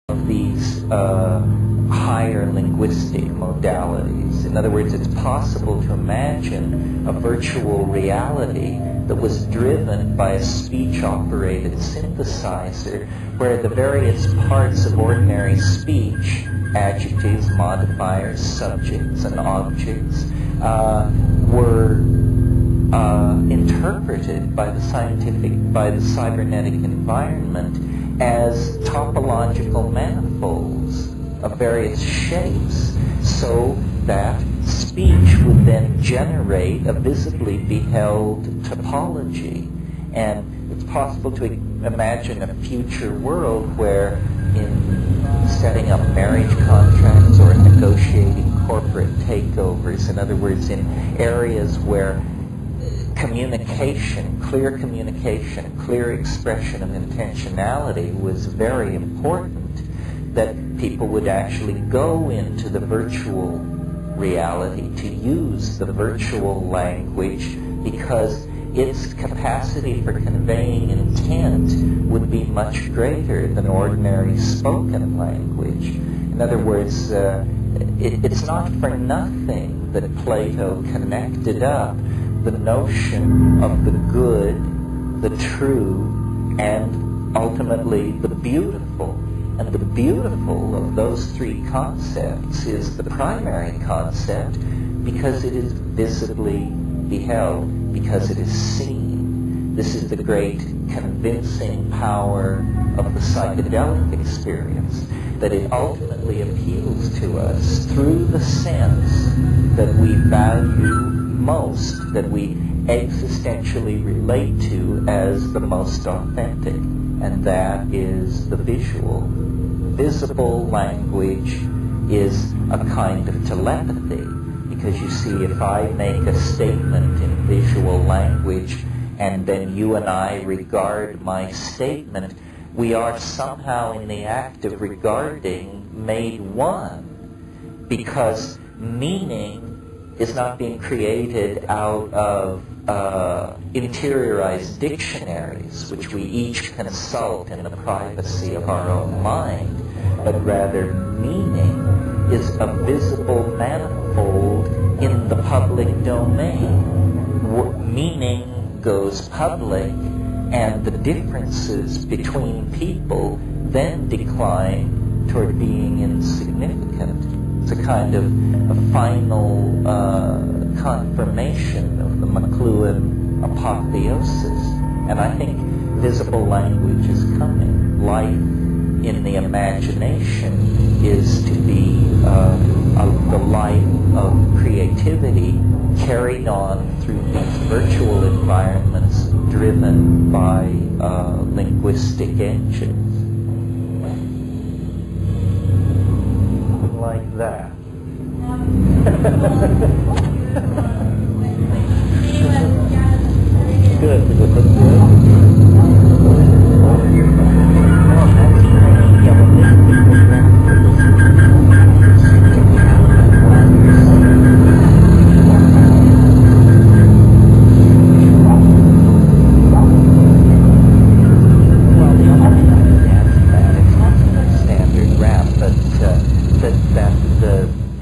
of these higher linguistic modalities. In other words, it's possible to imagine a virtual reality that was driven by a speech-operated synthesizer where the various parts of ordinary speech, adjectives, modifiers, subjects, and objects, were interpreted by the cybernetic environment as topological manifolds of various shapes, so that speech would then generate a visibly beheld topology. And it's possible to imagine a future world where, in setting up marriage contracts or negotiating corporate takeovers, in other words, in areas where communication, clear expression of intentionality was very important, that people would actually go into the virtual reality to use the virtual language because its capacity for conveying intent would be much greater than ordinary spoken language. In other words, it's not for nothing that Plato connected up the notion of the good, the true, and ultimately the beautiful. And the beautiful of those three concepts is the primary concept because it is visibly beheld, because it is seen. This is the great convincing power of the psychedelic experience, that it ultimately appeals to us through the sense that we value most, that we existentially relate to as the most authentic, and that is the visual. Visible language is a kind of telepathy, because you see, if I make a statement in visual language and then you and I regard my statement, we are somehow in the act of regarding made one, because meaning is not being created out of interiorized dictionaries, which we each consult in the privacy of our own mind, but rather meaning is a visible manifold in the public domain. Meaning goes public, and the differences between people then decline toward being insignificant. It's a kind of a final confirmation of the McLuhan apotheosis. And I think visible language is coming. Life in the imagination is to be the life of creativity carried on through these virtual environments driven by linguistic engines. Like that. Good.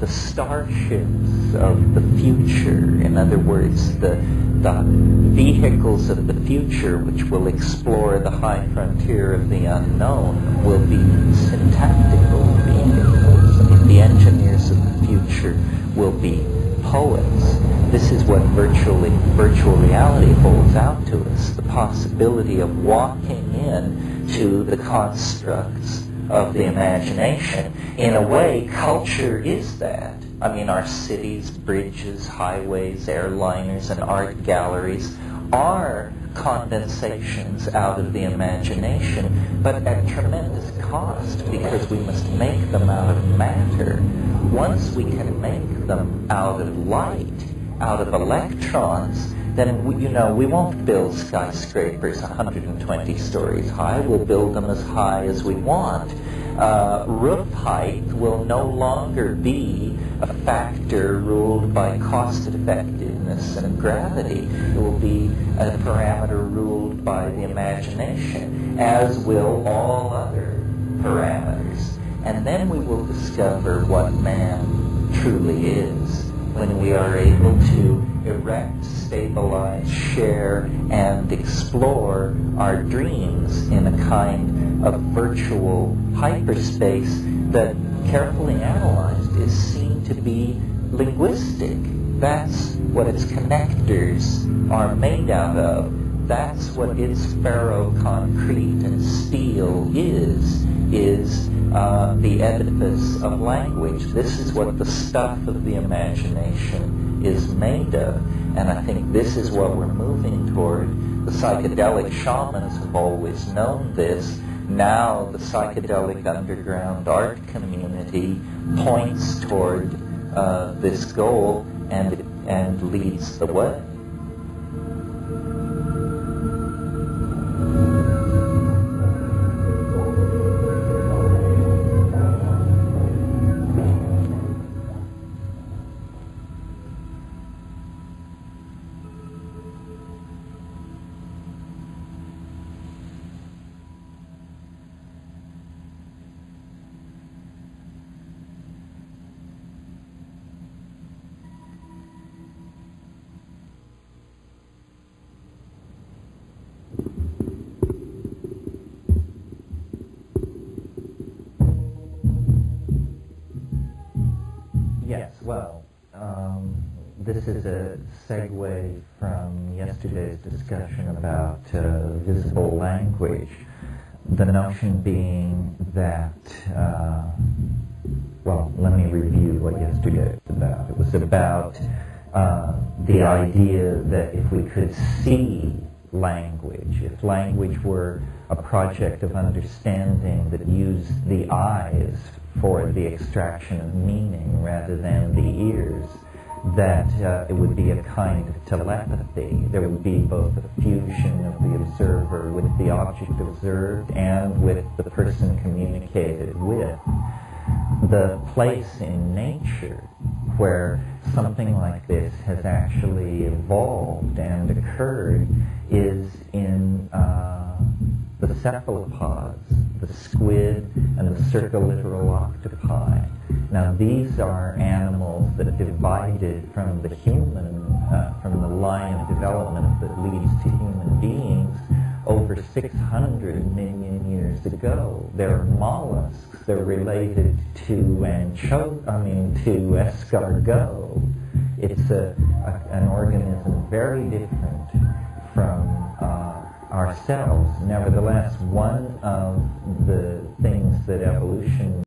Starships of the future, in other words, the vehicles of the future which will explore the high frontier of the unknown, will be syntactical vehicles. I mean, the engineers of the future will be poets. This is what virtual reality holds out to us, the possibility of walking in to the constructs of the imagination. In a way, culture is that. I mean, our cities, bridges, highways, airliners, and art galleries are condensations out of the imagination, but at tremendous cost, because we must make them out of matter. Once we can make them out of light, out of electrons, then we won't build skyscrapers 120 stories high. We'll build them as high as we want. Roof height will no longer be a factor ruled by cost effectiveness and gravity. It will be a parameter ruled by the imagination, as will all other parameters. And then we will discover what man truly is when we are able to erect, stabilize, share, and explore our dreams in a kind of virtual hyperspace that, carefully analyzed, is seen to be linguistic. That's what its connectors are made out of. That's what its ferroconcrete and steel is the edifice of language. This is what the stuff of the imagination is made of. And I think this is what we're moving toward. The psychedelic shamans have always known this. Now the psychedelic underground art community points toward this goal and leads the way. Yes, well, this is a segue from yesterday's discussion about visible language. The notion being that, well, let me review what yesterday was about. It was about the idea that if we could see language, if language were a project of understanding that used the eyes for the extraction of meaning rather than the ears, that it would be a kind of telepathy. There would be both a fusion of the observer with the object observed and with the person communicated with. The place in nature where something like this has actually evolved and occurred is in the cephalopods, the squid and the circulittoral octopi. Now these are animals that divided from the human, from the line of development that leads to human beings over 600 million years ago. They're mollusks. They're related to escargot. It's an organism very different from ourselves. Nevertheless, one of the things that evolution